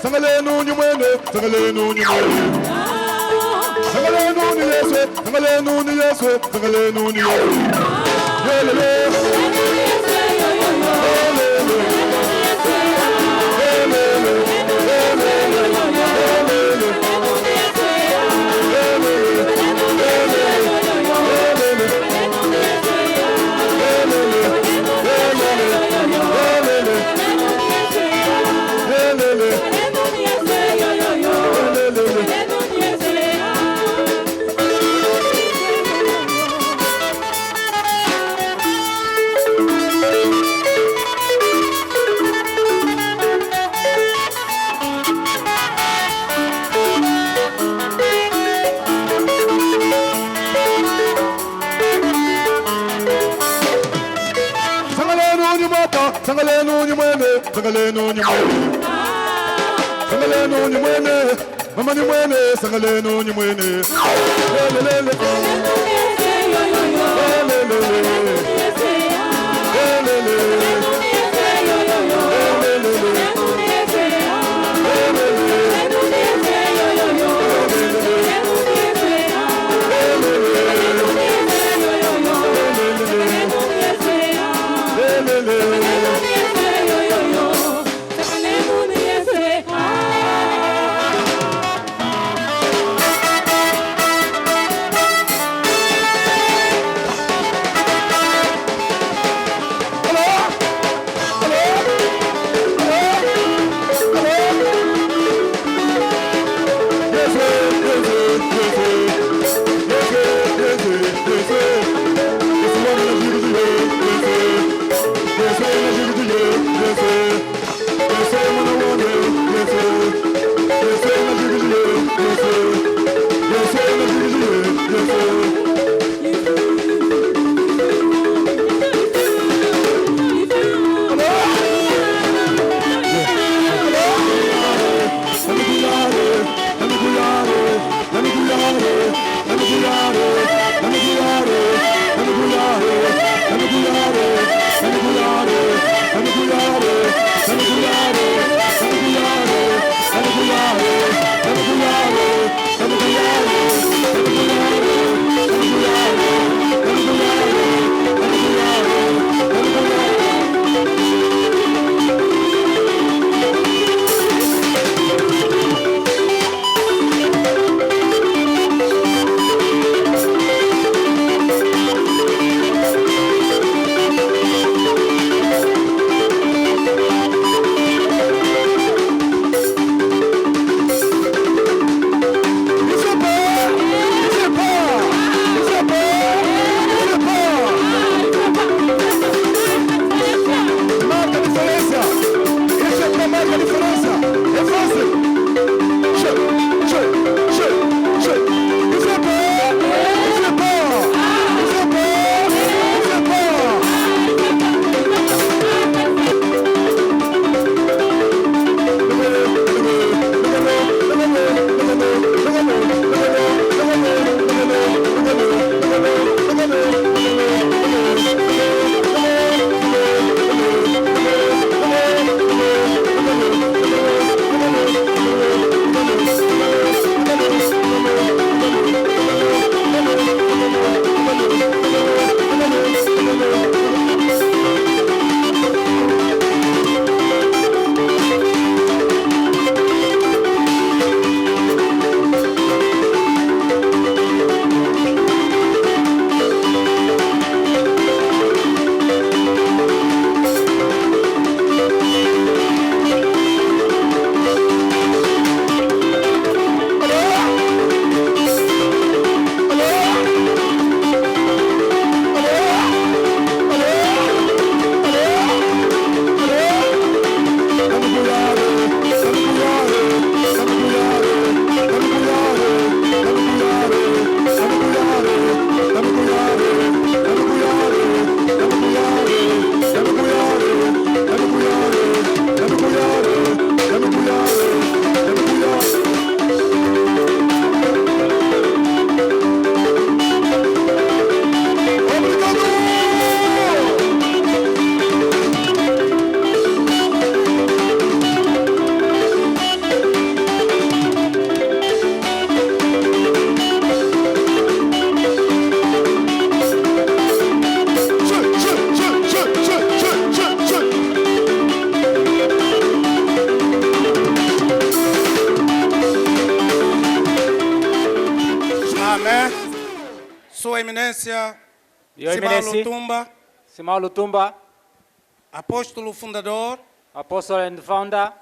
Sangalenu nyumene, sangalenu nyumene. Sangalenu ni Yesu, sangalenu ni Yesu, sangalenu ni Yesu. Yelele. Sangalenu nyumene, sangalenu nyumene. Sangalenu nyumene, mama nyumene, sangalenu nyumene. Lelelele. Yes, Eminência Your Simão Eminency, Lutumba, Simão Lutumba, apóstolo fundador, Apostle and Founder,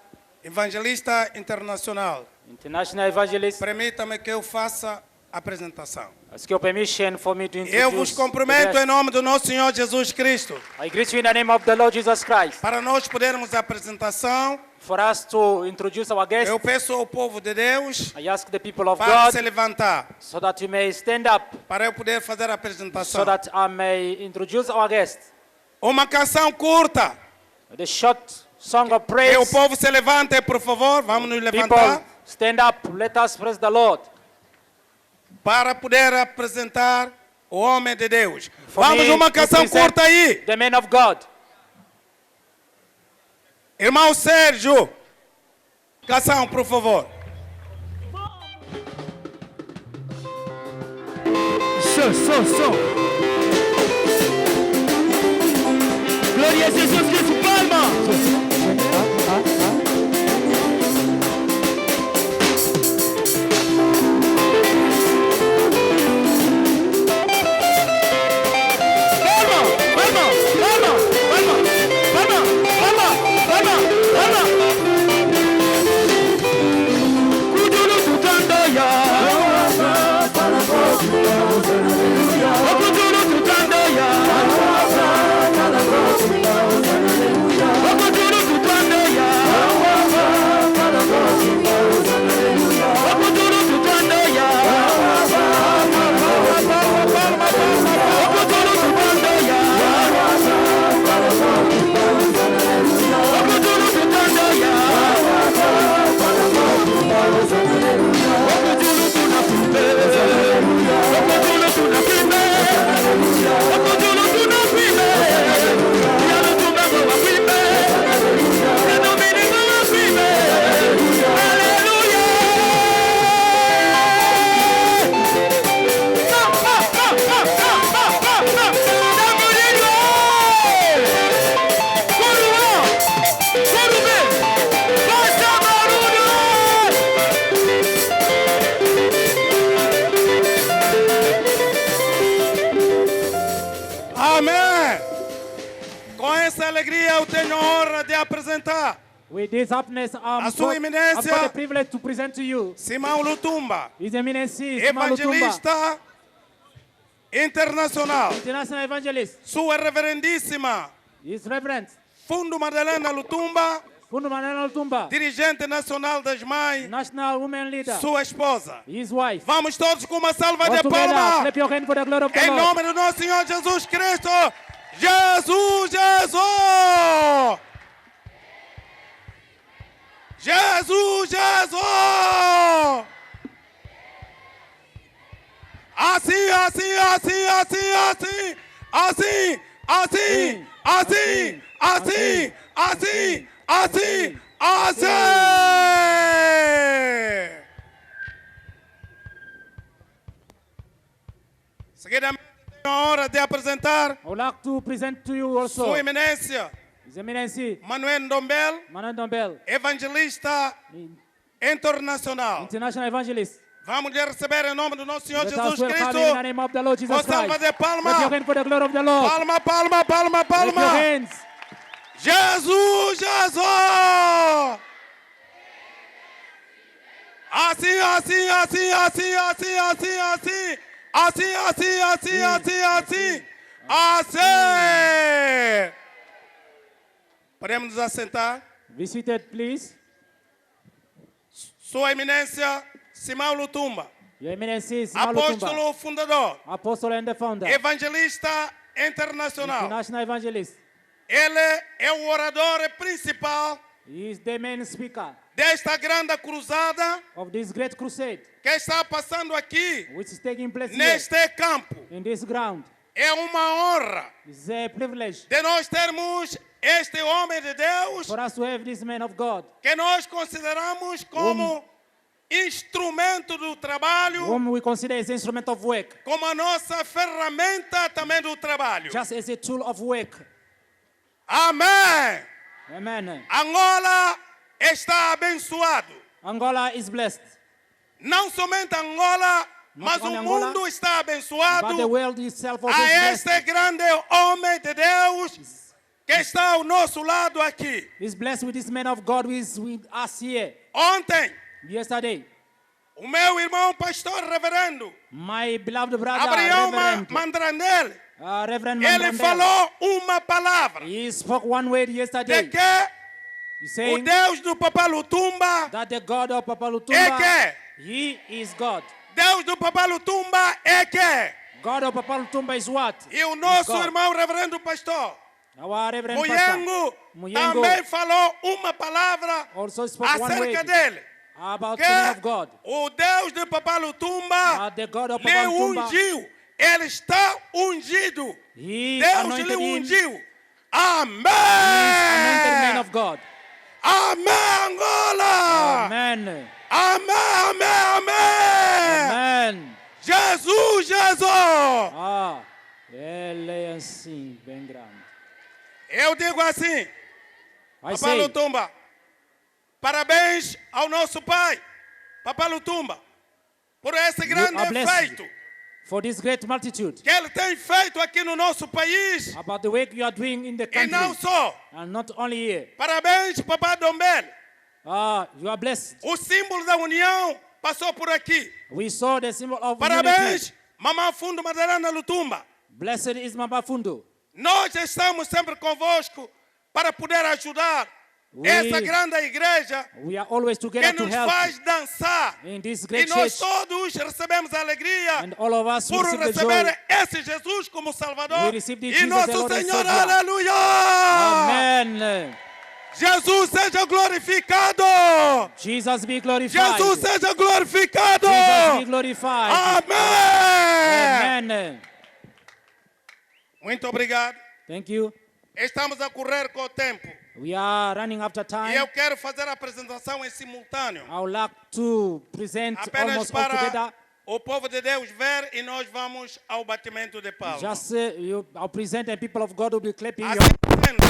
evangelista internacional. International Evangelist. Permita-me que eu faça a apresentação. Ask your permission for me to Eu vos introduce. cumprimento the em nome do nosso Senhor Jesus Cristo. guest. I greet you in the name of the Lord Jesus Christ. Para nós podermos a apresentação, For us to introduce our guest, eu peço ao povo de Deus I ask the people of para God se levantar, so that you may stand up, para eu poder fazer a so apresentação. that I may introduce our guest. Uma canção curta. The short song of Que o praise. povo se levante, por favor. Vamos nos People, levantar stand up. Let us praise the Lord. para poder apresentar o homem de Deus. For Vamos me uma to canção present curta aí. The man of God. Irmão Sérgio, canção, por favor. Som. Glória a Jesus Cristo, palma. Palma. Kuduru tutanda ya. Okuduru tutanda ya. Okuduru tutanda ya. Okuduru tutanda ya. Okuduru tutanda ya. Okuduru tutanda ya. Okuduru tunapimbe. Okuduru tunapimbe. Okuduru tunapimbe. Yalo tumbe wapimbe. Yanomini wapimbe. Hallelujah. Damuringo. Kuruwa. Kurube. Basta Marudo. Amém. Com essa alegria eu tenho a honra de apresentar With this happiness, A sua I've eminência- got the privilege to present to you Simão Lutumba, His Eminency Simão Lutumba, evangelista internacional. International Evangelist, Sua reverendíssima His Reverend Fundo Madalena Lutumba, Fundu Manana Lutumba, dirigente nacional das mães, National Women Leader, sua esposa. his wife. Vamos todos com uma salva All de together, palmas. clap your hand for the glory of the Em Lord. nome do nosso Senhor Jesus Cristo. Jesus, Jesus. Jesus, Jesus. Assim, assim, assim, assim, assim. Assim, assim, assim, assim, assim, assim, assim. Seguidamente, tenho a honra de apresentar I would like to present to you also Sua Eminência His Eminency Manuel Ndombel, Manan Dombel, evangelista internacional. International Evangelist. Vamos lhe receber em nome do nosso Senhor Let Jesus us welcome Cristo. him in the name of the Lord Jesus Com salva Christ. de Clap your palma. hand for the glory of the Lord. Palma, palma, palma, Clap your palma. hands. Jesus, Jesus. Assim, assim, assim, assim, assim, assim, assim. Assim, assim, assim, assim, assim. Assim. Podemos nos assentar? Be seated, please. Sua Eminência Simão Lutumba, Your Eminency Simão Lutumba, apóstolo fundador, Apostle and the Founder, evangelista internacional. International Evangelist. Ele é o orador principal He is the main speaker desta grande cruzada of this great crusade, que está passando aqui which is taking place here neste campo. in this ground. É uma honra It's a privilege de nós termos este homem de Deus for us to have this man of God, que nós consideramos como instrumento do trabalho, whom we consider as an instrument of work, como a nossa ferramenta também do trabalho. just as a tool of work. Amém. Amen. Angola está abençoado. Angola is blessed. Não somente Angola, Mas only o Angola, mundo está but the abençoado world itself also a is blessed. este grande homem de Deus que está ao nosso lado aqui. Is blessed with this man of God who is with us here. Ontem, Yesterday, o meu irmão pastor reverendo, my beloved brother, Abraão Reverend, Mandranel, Reverend ele Mandrandel, falou uma palavra he spoke one word de yesterday. que He's o saying Deus do Papa Lutumba that the God of Papa é Lutumba, que he is God. Deus do Papa Lutumba é que God of Papa Lutumba is what? e o Is nosso God. irmão reverendo pastor Our Reverend Pastor Muyengo Muyengo também falou uma palavra also spoke one acerca word dele. about Que the man of God. o Deus de Papa Lutumba That the God of lhe Papa Lutumba, ungiu. Ele está ungido. he Deus anointed lhe him. ungiu. He is anointed man Amém. of God. Amém, Angola. Amen. Amém, amém, amém. Amen. Jesus, Jesus. Ah, ele é assim, bem grande. Eu digo assim, I Papa say, Lutumba, parabéns ao nosso pai, Papa Lutumba, por esse grande are blessed. feito for this great multitude, que ele tem feito aqui no nosso país. about the work you are doing in the E não country, só. and not only here. Parabéns, Papa Dombele. Ah, you are blessed. O símbolo da união passou por aqui. We saw the symbol of unity. Parabéns, Mamã Fundo Madarana Lutumba. Blessed is Mabafundo. Nós estamos sempre convosco para poder ajudar essa grande igreja We are always que together to nos help faz dançar. in this E great nós church, todos recebemos alegria and all of us por receive the joy. receber esse Jesus como Salvador We receive the e Jesus, the nosso Lord and Senhor. Savior. Aleluia! Amen. Jesus seja glorificado! Jesus be glorified. Jesus seja glorificado! Jesus be glorified. Amém! Amen. Muito obrigado. Thank you. Estamos a correr com o tempo. We are running after E time. eu quero fazer a apresentação em simultâneo. I would like to present Apenas almost all para together. o povo de Deus ver e nós vamos ao batimento de palmas. Just I'll present and people of God will be clapping. Assim sendo,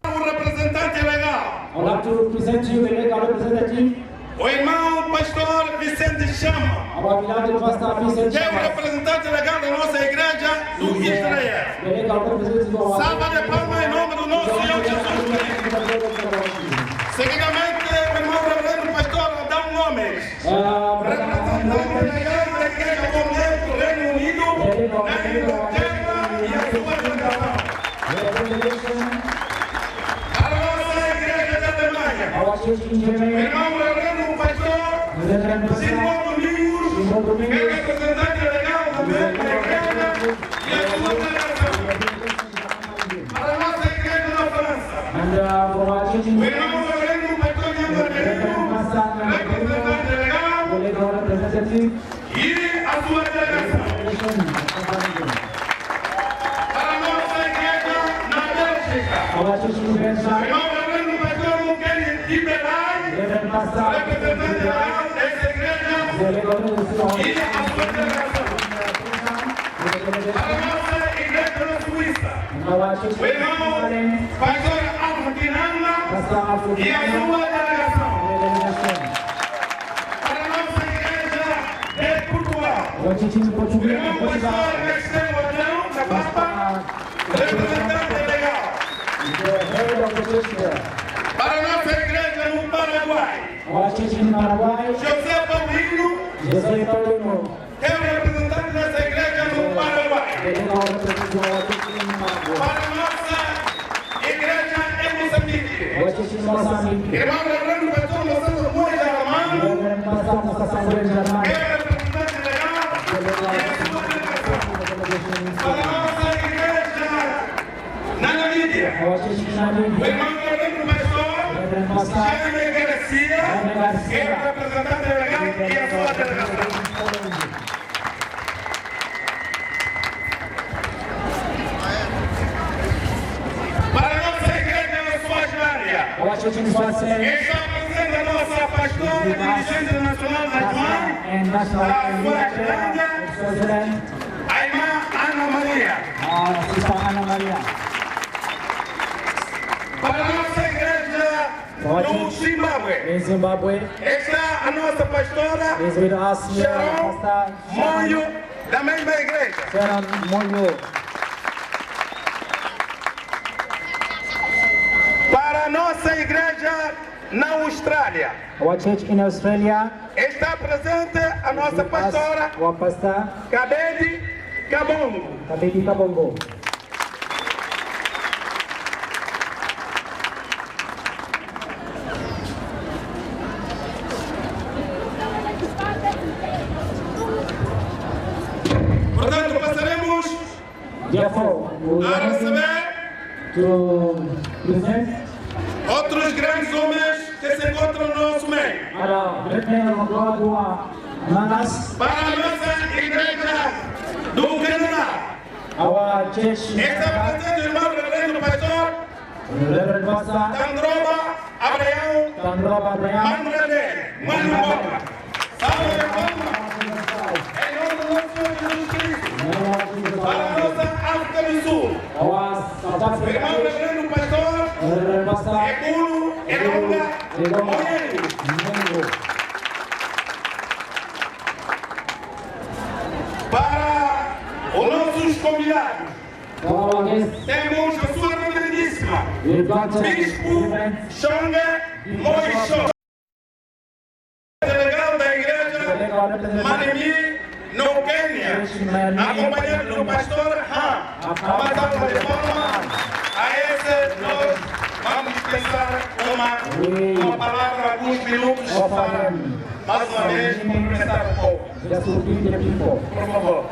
o representante legal, I would like to present to you the legal representative, o irmão pastor Vicente Chama, our beloved Pastor Vincent que é o Chamas, representante legal da nossa igreja do Israel. the legal representative of our Salva de palmas em nome do nosso Senhor Jesus Cristo. Seguidamente, o irmão reverendo pastor Adão Gomes, representante legal da igreja Convento do Reino Unido, na Inglaterra e a sua delegação. A nossa igreja da Alemanha, our church in o Germany, irmão reverendo pastor Reverend Simão Pastor Domingos, que é representante legal também da igreja e a sua delegação. Para a nossa igreja da França, and for our church in o irmão reverendo pastor Jean Margarito, representante legal the legal representative, e a sua delegação. Para a nossa igreja na Bélgica, our church in o Belgium, irmão reverendo pastor Mukeli Iberai, Reverend Pastor, representante legal dessa igreja the legal representative, e a sua delegação. Para a nossa igreja na Suíça, our church o irmão pastor Alfatinanga Pastor e a African, sua delegação. delegation, Para a nossa igreja de Portugal, our church in o Portugal, irmão pastor Estevam Adão da Papa, representante legal. the head of the church there, Para a nossa igreja no Paraguai, our church in Paraguai, José Paulino, José Paulino, que é o representante dessa igreja no Paraguai. the legal representative of our church in Paraguay, Para a nossa igreja em Moçambique, our church in Mozambique, irmão reverendo pastor Moisés Moura Armando, Reverend Pastor Musa Samuel que Germán, é o representante legal the legal e a sua delegação. representation, Para a nossa igreja na Namíbia, our church in o Namibia, irmão reverendo pastor Reverend Pastor Jaime Garcia, que é o representante legal e a sua delegação. Para a nossa igreja na Suácia, our church in Swaziland, está presente a nossa pastora e dirigente nacional da João, and national Suazilândia, Swaziland, a irmã Ana Maria. Sister Ana Maria, Para a nossa igreja no Zimbábue. in Zimbabwe. Está a nossa pastora Is with us here, Sharon Pastor Monho, da mesma igreja. Sharon Monyo. Para a nossa igreja na Austrália, Our church in Australia. está presente a nossa With us, pastora our pastor, Kabedi Kabongo. Kabedi Kabongo. Portanto, passaremos Therefore, we a are going receber to present outros grandes homens que se encontram no nosso meio. our great men of God who are among us, Para a nossa igreja do Canadá, our church, está presente o irmão reverendo pastor Reverend Pastor Tandroba Abraão Tandroba Abraham. Mano René, Mano Boca. Salve de palmas. Em nome do nosso Senhor Jesus Cristo. Para a nossa África do Sul, Our South o Africa irmão church, reverendo pastor Reverend Pastor Ekuno Elonga Moyeni. Mengo. Para os nossos convidados, For our guests, temos a sua reverendíssima we've got Bispo Reverend Shonga Moisho, delegado da igreja Marimi, no Quênia, acompanhado do pastor Han. Uma salva de palmas. A esse nós vamos dispensar uma palavra, alguns minutos, para mais uma vez cumprimentar o povo. just to give the people. Por favor.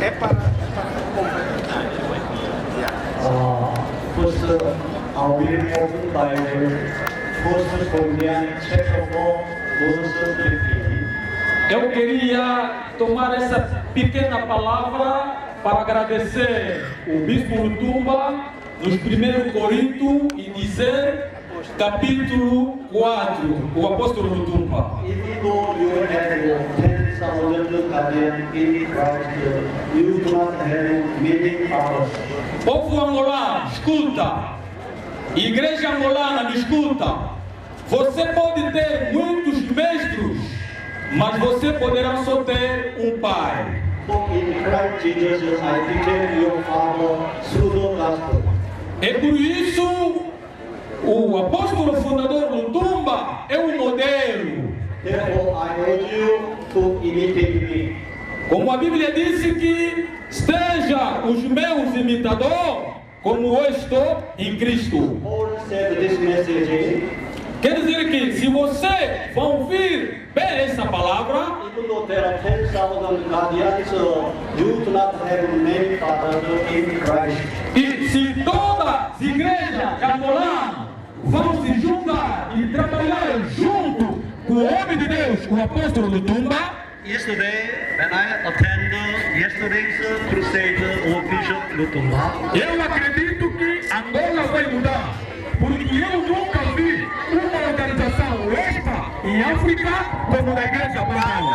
É para First, our reading of the Bible, First Corinthians chapter 4, verse 15. Eu queria tomar essa pequena palavra para agradecer o Bispo Lutumba nos 1 Coríntios e dizer, capítulo 4, o apóstolo Lutumba. Even though you have 10,000 guardians in Christ, you do not have many powers. Povo angolano, escuta. Igreja angolana, me escuta. Você pode ter muitos mestres, mas você poderá só ter um pai. For in Christ Jesus, I became your father through the gospel. É por isso o apóstolo fundador Lutumba é um modelo. Therefore, I urge you to imitate me. Como a Bíblia disse que esteja os meus imitadores, como eu estou em Cristo. Paul said this message. Quer dizer que se você vai ouvir bem essa palavra, Even though there are 10,000 guardians, you do not have many fathers in Christ. e se todas as igrejas angolanas vão se juntar e trabalhar junto com o homem de Deus, o apóstolo Lutumba, Yesterday, when I attended yesterday's crusade of Bishop Lutumba, eu acredito que Angola vai mudar, porque eu nunca vi uma organização esta em África como a Igreja Abraão.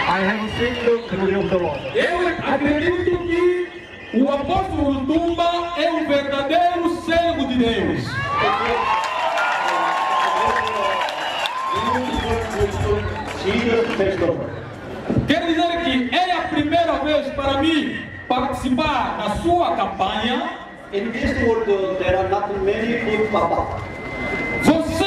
I have seen the glory of the Lord. Eu acredito que o apóstolo Lutumba é o verdadeiro servo de Deus. Jesus Festival. Quer dizer que é a primeira vez para mim participar da sua campanha. In this world, there are not many good Papa. Você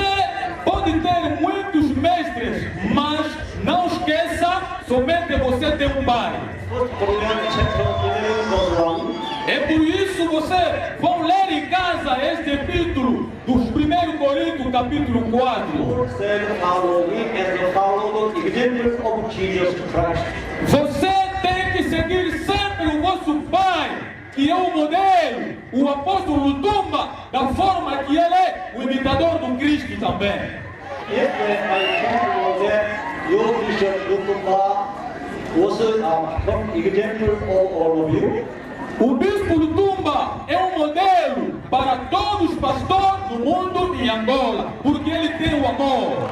pode ter muitos mestres, mas não esqueça, somente você tem um pai. First Corinthians chapter 11 verse 1. É por isso você vão ler em casa este capítulo dos 1 Coríntios, capítulo 4. Paul said, follow me as the follower example of Jesus Christ. Você tem que seguir sempre o vosso pai, que é o modelo, o apóstolo Lutumba, da forma que ele é o imitador do Cristo também. If I can that your Bishop Lutumba was an example of all of you. O bispo Lutumba é um modelo para todos os pastores do mundo em Angola, porque ele tem o amor.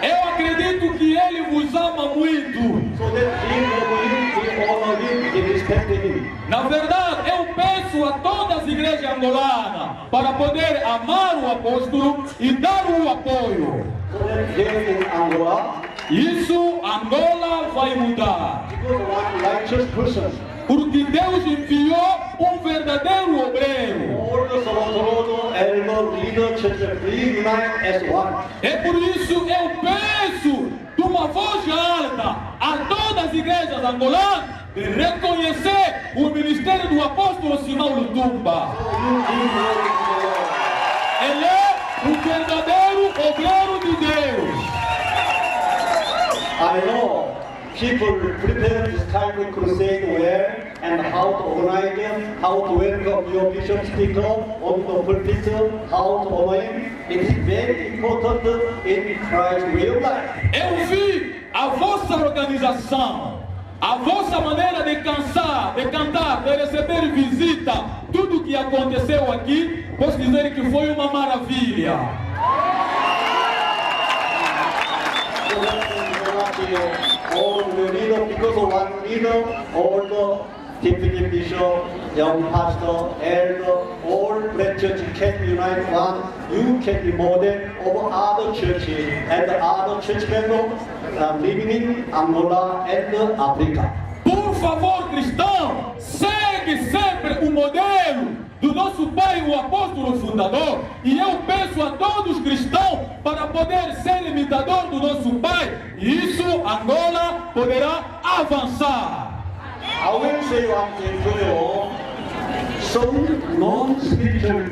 Eu acredito que ele vos ama muito. So that he honor him, he respect him. Na verdade, eu peço a todas as igrejas angolanas para poder amar o apóstolo e dar o apoio. So that here in Angola, Isso, Angola vai mudar. because one righteous person, Porque Deus enviou um verdadeiro obreiro. all the Solotorono, elder, leader, church, we unite as one. É por isso eu peço de uma voz alta a todas as igrejas angolanas de reconhecer o ministério do apóstolo Simão Lutumba. You give glory to the Lord. Ele é o verdadeiro obreiro de Deus. I know people prepare this kind of crusade where and how to organize them, how to welcome your bishop speaker on the pulpit, how to honor him. It is very important in Christ's way of life. Eu vi a vossa organização, a vossa maneira de cantar, de receber visita, tudo que aconteceu aqui, posso dizer que foi uma maravilha. So that all the leader, because of one leader, all the deputy bishop, young pastor, elder, all black church can unite one. You can be model of other churches and other church members living in Angola and Africa. Por favor, cristão, segue sempre o modelo do nosso pai, o apóstolo fundador. E eu peço a todos os cristãos para poder ser imitador do nosso pai. E isso, Angola poderá avançar. I will say one thing to you. Some non-spiritual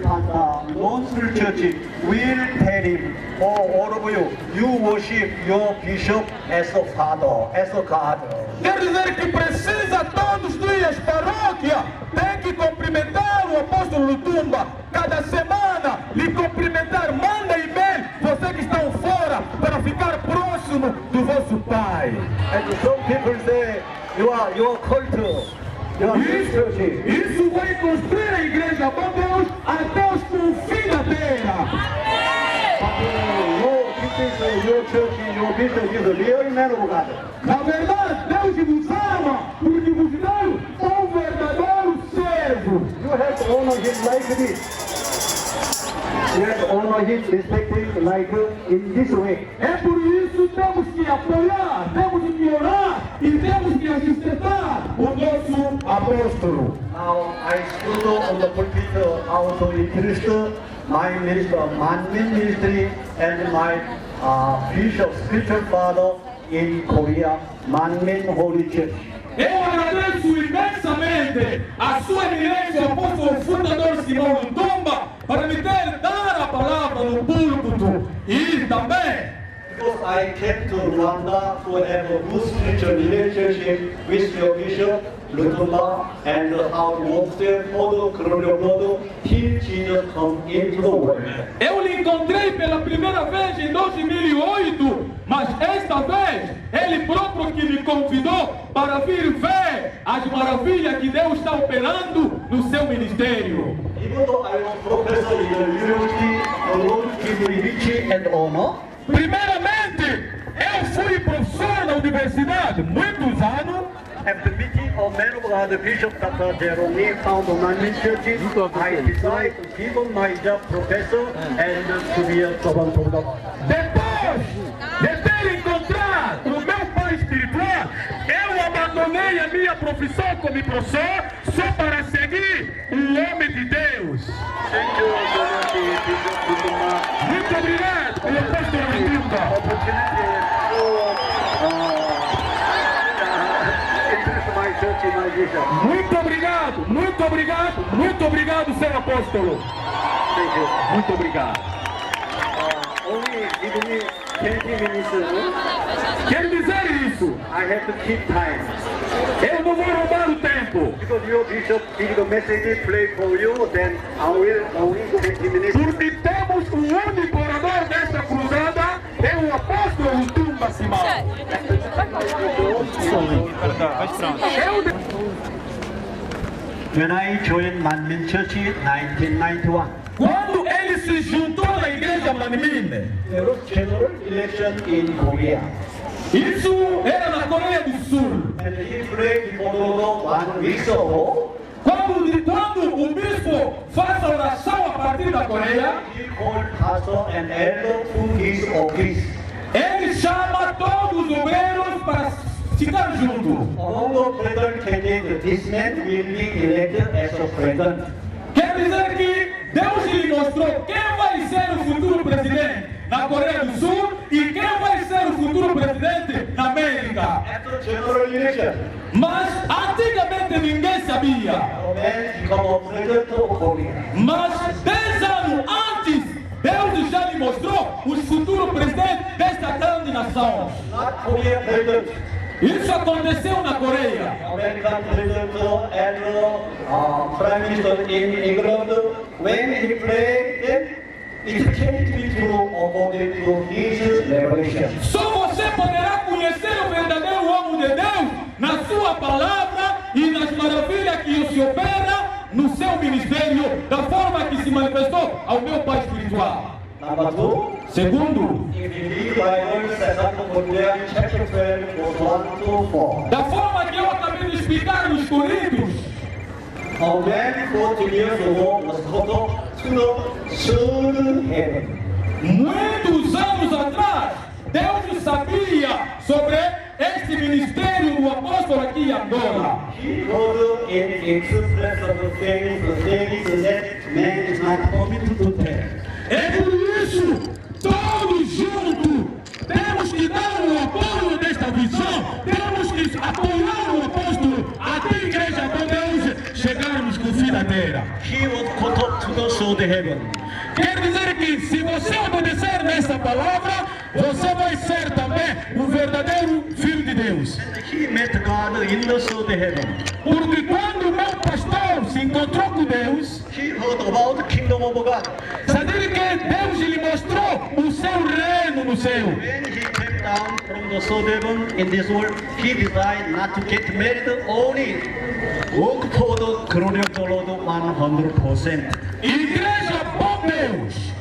church will tell him, all of you, you worship your bishop as a father, as a God. Quer dizer que precisa todos os dias, paróquia, tem que cumprimentar o apóstolo Lutumba. Cada semana, lhe cumprimentar, manda e-mail, você que estão fora, para ficar próximo do vosso pai. And some people say, your cult, your church. Isso vai construir a igreja para Deus até os confins da terra. Your church, your bishop is a real man of God. Na verdade, Deus vos ama, porque vos deu um verdadeiro servo. You have to honor him like this. You have to honor him, respect him like in this way. É por isso que temos que apoiar, temos que orar e temos que sustentar o nosso apóstolo. Now I stood on the pulpit also introduced my minister, Manmin ministry and my bishop, spiritual father in Korea, Manmin Holy Church. Eu agradeço imensamente a sua eminência, o apóstolo fundador Simão Lutumba, para me ter dar a palavra no púlpito e também Because I came to Rwanda to have a good spiritual relationship with your bishop, Lutumba, and how to walk there for the glory of God, till Jesus come into the world. eu lhe encontrei pela primeira vez em 2008, mas esta vez ele próprio que me convidou para vir ver as maravilhas que Deus está operando no seu ministério. Even though I was professor in the university, the Lord gave me riches and honor. Primeiramente, eu fui professor na universidade muitos anos. At the meeting of Man of God, Bishop Dr. Jerome found on my church, I decided to give on my job professor and to be a servant of God. Depois de ter encontrado o meu pai espiritual, eu abandonei a minha profissão como professor só para seguir o homem de Deus. Thank you so much, Bishop Lutumba. Muito obrigado, pelo apóstolo Lutumba. Opportunity to introduce my church and my bishop. Muito obrigado, muito obrigado, muito obrigado, seu apóstolo. Thank you. Muito obrigado. Only give me 20 minutes. Quero dizer isso. isso, I have to keep time. eu não vou roubar o tempo. Because your bishop give the message, pray for you, then I will only 20 minutes. Porque temos o único orador desta cruzada, é o apóstolo Tumba Simão. When I joined Manmin Church in 1991, Quando ele se juntou na igreja Manmin, there was general election in Korea. isso era na Coreia do Sul. And he prayed before the Lord 1 week ago. Quando o bispo faz a oração a partir da Coreia, He called pastor and elder to his office. ele chama todos os obreiros para ficar juntos. Among the president candidates, this man will be elected as a president. Quer dizer que Deus lhe mostrou quem vai ser o futuro presidente na Coreia do Sul e quem vai ser o futuro presidente na América. After general election, Mas antigamente ninguém sabia. a man become a president of Korea. Mas 10 anos antes, Deus já lhe mostrou o futuro presidente desta grande nação. Not Korea president, Isso aconteceu na Coreia. American president and prime minister in England. When he prayed, it came to be true according to his revelation. Só você poderá conhecer o verdadeiro homem de Deus na sua palavra e nas maravilhas que o Senhor opera no seu ministério, da forma que se manifestou ao meu Pai espiritual. Number 2, Segundo, if you read Bible, 2 Corinthians chapter 12, verse 1 to 4. da forma que eu acabei de explicar nos Coríntios, A man 40 years ago was caught up to the third heaven. muitos anos atrás, Deus sabia sobre este ministério do apóstolo aqui em Angola. He wrote in express of the things that man is not permitted to tell. É por isso, todos juntos, temos que dar o apoio desta visão, temos que apoiar o apóstolo até a igreja podemos chegarmos com fim da terra. He was caught up to the third heaven. Quer dizer que se você obedecer nessa palavra, você vai ser também o verdadeiro filho de Deus. He met God in the third heaven. Porque quando o meu pastor se encontrou com Deus, He heard about the kingdom of God. sabe que Deus lhe mostrou o seu reino no céu. When he came down from the third heaven in this world, he decided not to get married, only work for the glory of the Lord 100%. Igreja, bom Deus,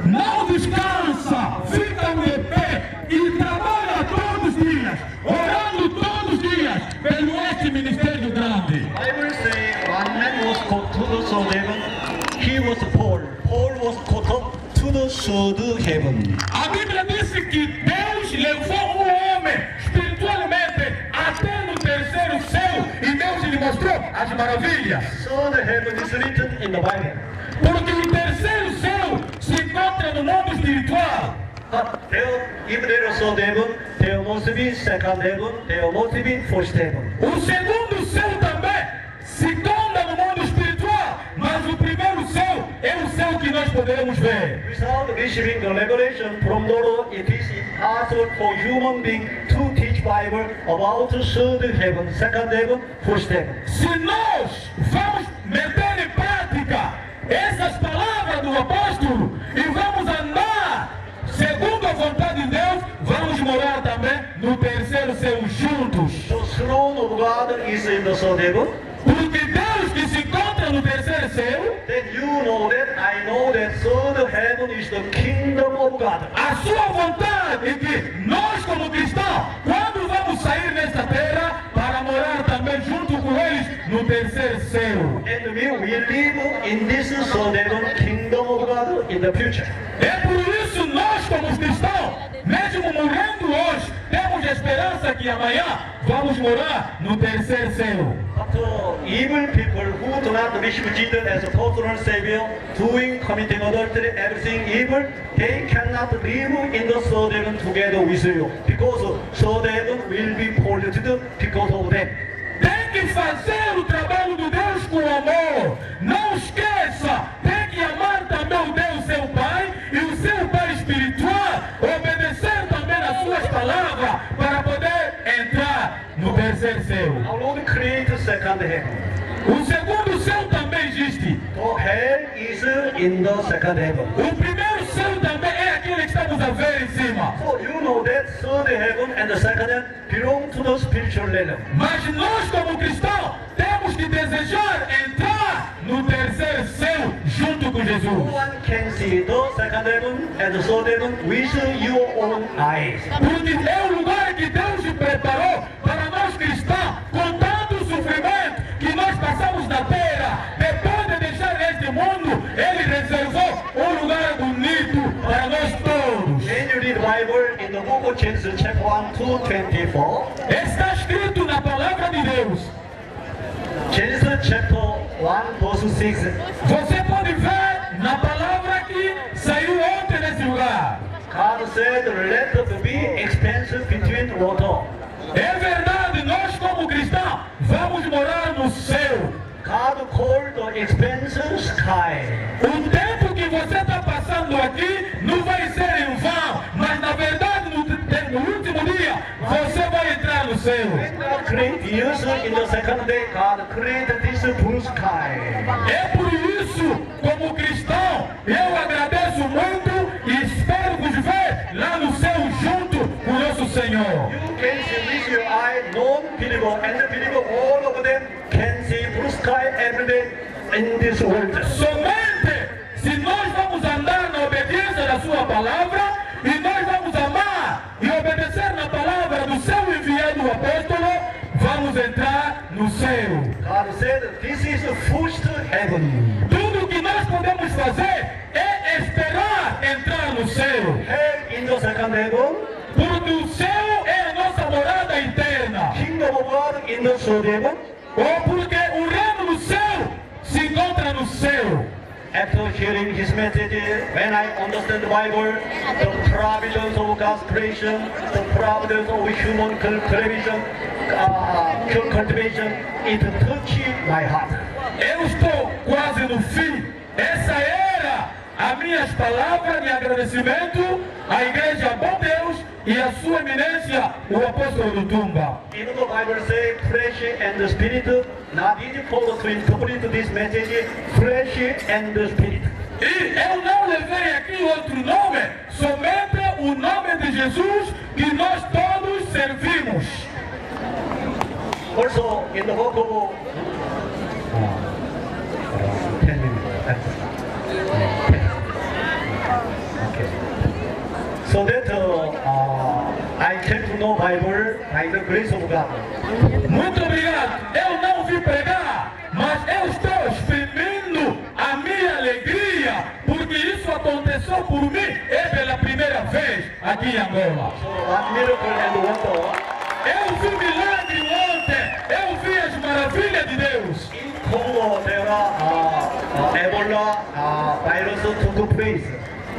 não descansa, fica de pé e trabalha todos os dias, orando todos os dias pelo este ministério grande. Bible say one man was caught to the third heaven. He was Paul. Paul was caught up to the third heaven. A Bíblia disse que Deus levou um homem espiritualmente até no terceiro céu e Deus lhe mostrou as maravilhas. Third heaven is written in the Bible. Porque o terceiro céu se encontra no mundo espiritual. But if there is third heaven, there must be second heaven, there must be first heaven. O segundo céu também se encontra no mundo espiritual, mas o primeiro céu é o céu que nós podemos ver. Without receiving the revelation from the Lord, it is impossible for human being to teach Bible about the third heaven, second heaven, first heaven. Se nós vamos meter em prática essas palavras do apóstolo e vamos andar segundo a vontade de Deus, vamos morar também no terceiro céu juntos. The throne of God is in the third heaven. Porque Deus que se encontra no terceiro céu, Then you know that I know that third heaven is the kingdom of God. a sua vontade é que nós como cristãos, quando vamos sair desta terra, para morar também junto com eles no terceiro céu. And we will live in this third heaven, kingdom of God in the future. É por isso nós como cristãos, mesmo morrendo hoje, temos esperança que amanhã vamos morar no terceiro céu. But evil people who do not receive Jesus as a personal Savior, doing, committing adultery, everything evil, they cannot live in the third heaven together with you. Because third heaven will be polluted because of them. Tem que fazer o trabalho de Deus com amor. Não esqueça, tem que amar também o Deus, seu Pai, e o seu Pai espiritual, obedecer também as suas palavras para poder no terceiro céu. Our Lord created second heaven. O segundo céu também existe. So hell is in the second heaven. O primeiro céu também é aquele que estamos a ver em cima. So you know that third heaven and the second heaven belong to the spiritual realm. Mas nós, como cristãos, temos que desejar entrar no terceiro céu junto com No Jesus. one can see the second heaven and the third heaven with your own eyes. Porque é o lugar que Deus preparou para nós cristãos, com tanto sofrimento que nós passamos na terra. Depois de deixar este mundo, Ele reservou um lugar bonito para nós todos. When you read Bible in the book of Genesis chapter 1 to 24, Está escrito na palavra de Deus. Genesis chapter 1 verse 6, Você pode ver na palavra que saiu ontem nesse lugar. God said, let there be expanse between water. É verdade, nós como cristãos vamos morar no céu. God called the expanse sky. O tempo que você está passando aqui não vai ser em vão, mas na verdade no último dia você vai entrar no céu. When God created years in the second day, God created this blue sky. É por isso, como cristão, eu agradeço muito e espero vos ver lá no céu junto com o nosso Senhor. You can see with your eye, non-believer and the believer, all of them can see blue sky every day in this world. Somente se nós vamos andar na obediência da sua palavra e nós vamos amar e obedecer na palavra do seu enviado apóstolo, vamos entrar no céu. God said, this is the first heaven. Tudo o que nós podemos fazer é esperar entrar no céu, Hell in the second heaven, porque o céu é a nossa morada eterna, kingdom of God in the third heaven. ou porque o reino do céu se encontra no céu. After hearing his message, when I understand the Bible, the providence of God's creation, the providence of human cultivation, it touched my heart. Eu estou quase no fim. Essa era as minhas palavras de agradecimento à Igreja Bom Deus e à sua eminência, o apóstolo do Tumba. Even the Bible says flesh and the spirit, not easy for us to interpret this message, flesh and the spirit. E eu não levei aqui outro nome, somente o nome de Jesus que nós todos servimos. Also, in the book of 10 minutes. Okay. So that I came to know Bible by the grace of God. Muito obrigado. Eu não vim pregar, mas eu estou exprimindo a minha alegria, porque isso aconteceu por mim, é pela primeira vez aqui em Angola. So one miracle and wonder. Eu vi milagre ontem, eu vi as maravilhas de Deus. In Congo, there are Ebola virus took place.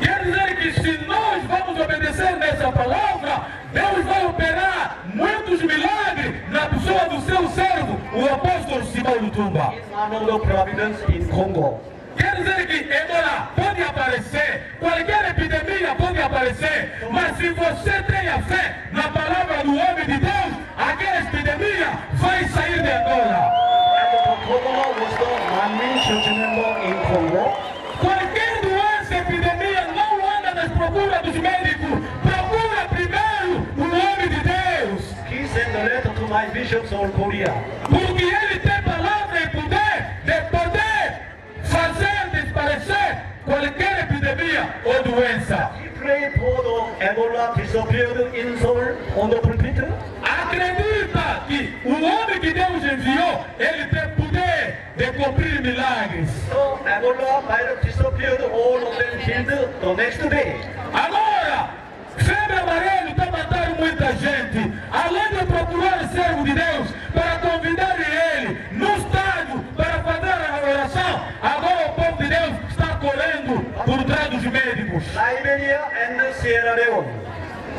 Quer dizer que se nós vamos obedecer nessa palavra, Deus vai operar muitos milagres na pessoa do seu servo, o apóstolo Simão Lutumba. It's one of the providence in Congo. Quer dizer que Ebola pode aparecer, qualquer epidemia pode aparecer, mas se você tem a fé na palavra do homem de Deus, aquela epidemia vai sair de Angola. And the Congo was the one church member in Congo. Qualquer doença, epidemia, não anda nas procuras dos médicos, procura primeiro o homem de Deus. He sent a letter to my bishops of Korea. Porque ele tem palavra e poder de poder fazer desaparecer qualquer epidemia ou doença. He prayed for the Ebola disappeared in Seoul on the pulpit. Acredita que o homem que Deus enviou, ele tem poder de cumprir milagres. So Ebola virus disappeared, all of them healed the next day. Agora, febre amarela está matando muita gente. Além de procurar o servo de Deus para convidar ele no estádio para fazer a oração, agora o povo de Deus está correndo por trás dos médicos. Liberia and Sierra Leone.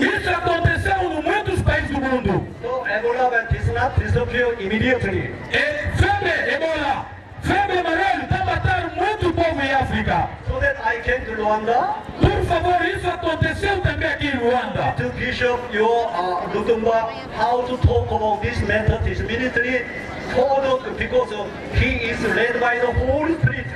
Isso aconteceu em muitos países do mundo. So Ebola does not disappear immediately. E febre ebola, febre amarela está matando muito povo em África. So that I came to Rwanda Por favor, isso aconteceu também aqui em Ruanda. to Bishop Lutumba how to talk about this method, this ministry, because he is led by the Holy Spirit.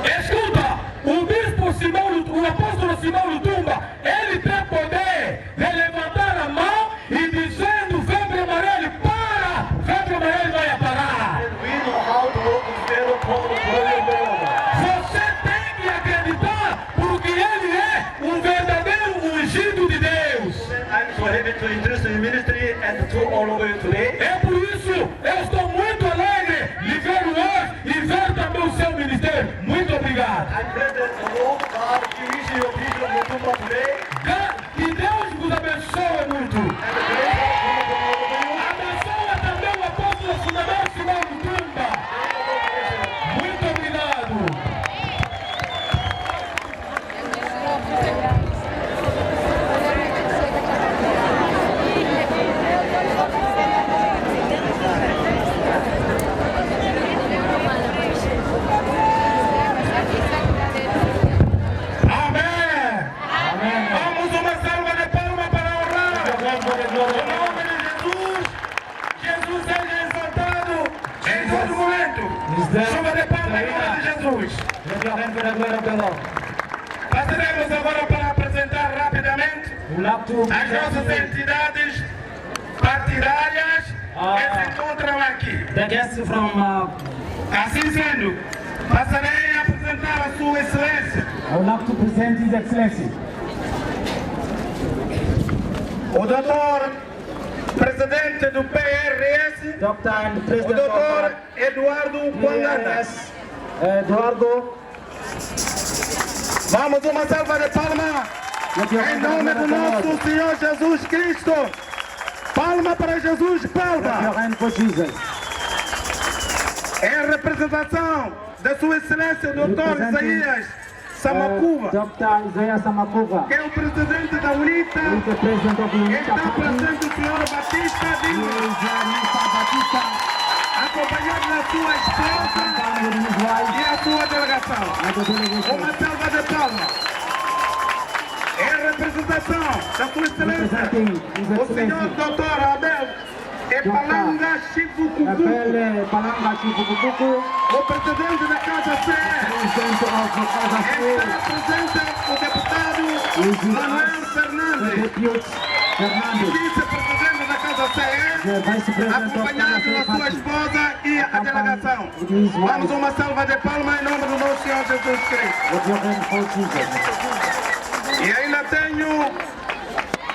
Escuta, o bispo Simão, o apóstolo Simão Lutumba, ele tem poder de levantar a mão e dizendo febre amarela, para! Febre amarela vai parar. And we know how to work together for the glory. Você tem que acreditar, porque ele é um verdadeiro ungido de Deus. I'm so happy to introduce the ministry and to all of you today. É por isso eu estou muito alegre de ver hoje e ver também o seu ministério. Muito obrigado. I pray that the Lord God gives you a Bishop Lutumba today. Que Deus vos abençoe muito. And the grace of God upon all of you. Abençoa também o apóstolo fundador Simão Lutumba. Muito obrigado. Amém. Vamos uma salva de palmas para honrar. Em nome de Jesus. Jesus seja exaltado em todo momento. Salva de palmas em nome de Jesus. Passaremos agora para apresentar rapidamente as nossas entidades partidárias que se encontram aqui. The guests from, Assim sendo, passarei a apresentar a Sua Excelência, I would like to present His Excellency, o doutor presidente do PRS, Dr. and o President doutor of Eduardo Quanganda. PRS, Eduardo. Vamos uma salva de palmas em nome do nosso Senhor Jesus Cristo. Palma para Jesus, Your palma. hand for Jesus. Em representação da Sua Excelência, doutor Isaías Samakuva, Dr. Isaiah Samakuva, que é o presidente da UNITA. who is the President of the UNITA Está Party. presente o senhor Batista He Dimas, is Mr. Batista, acompanhado da sua esposa and with his wife, e a sua delegação. and the delegation. Uma salva de palmas. Em representação da Sua Excelência, Representing His o senhor Excellency, doutor Abel Epalanga Chifukuku, Abel Palanga Chifukuku, o presidente da Casa C. President of the Casa Está presente o deputado Manuel the Fernandes, Deputy Fernandes, vice-presidente da Casa C. the Vice President of Acompanhado da the sua Party. esposa e a delegação. His Vamos wife, uma salva de palmas em nome do nosso Senhor Jesus Cristo. with your hand for Jesus. E ainda tenho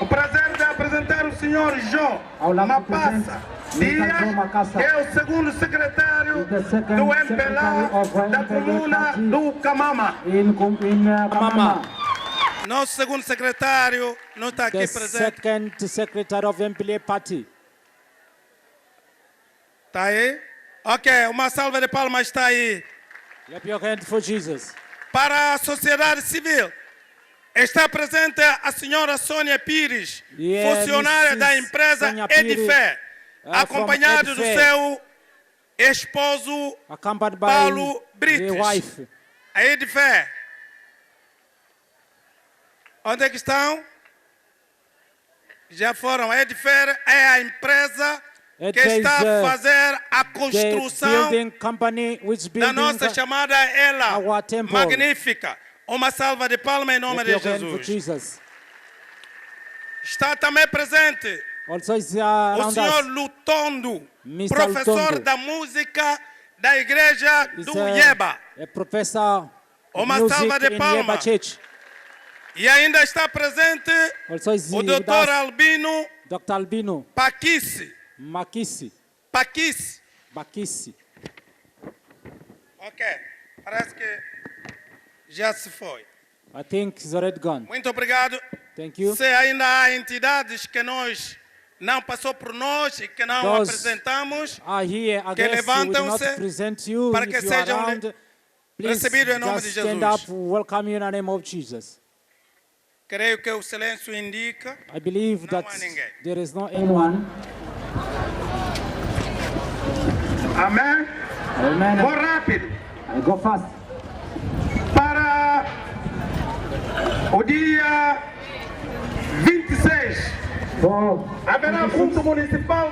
o prazer de apresentar o senhor João I would like to Mapassa present Mr. João Mapassa, Dias, que é o segundo secretário the second do secretary of MPLA da MPLA comuna Party do Camama. in Kamama. Nosso segundo secretário não está The aqui presente. second secretary of MPLA Party. Está aí? Ok, uma salva de palmas está aí. Clap your hand for Jesus. Para a sociedade civil, está presente a senhora Sônia Pires, Yeah, funcionária Mrs. da empresa Sônia Pires, Edifé, acompanhado do from seu esposo Accompanied by Paulo the Brites. wife. A Edifé. Onde é que estão? Já foram. A Edifé é a empresa que Edifé está is, a fazer a The construção building company which da building nossa chamada Ela our temple. Magnífica. Uma salva de palmas em nome Clap de your hand for Jesus. Jesus. Está também presente Also is o around senhor us. Lutondo, Mr. professor Lutondo. da música da igreja Is do Yeba. a professor of Uma music salva de in Yeba palmas. Church. E ainda está presente Also is o with doutor us, Albino Dr. Albino Paquisi. Makisi. Paquisi. Bakisi. Ok, parece que já se foi. I think he's already gone. Muito obrigado. Thank you. Se ainda há entidades que nós não passou por nós e que não Those apresentamos, are here. I que guess we do not levantam-se present you. para If que you are sejam around, please recebidos em nome just de stand Jesus. up. Welcome you in the name of Jesus. creio que o silêncio indica. I believe Não that há ninguém. there is no anyone. Amém? Amen. Vou rápido. I go fast. O dia 26 haverá culto municipal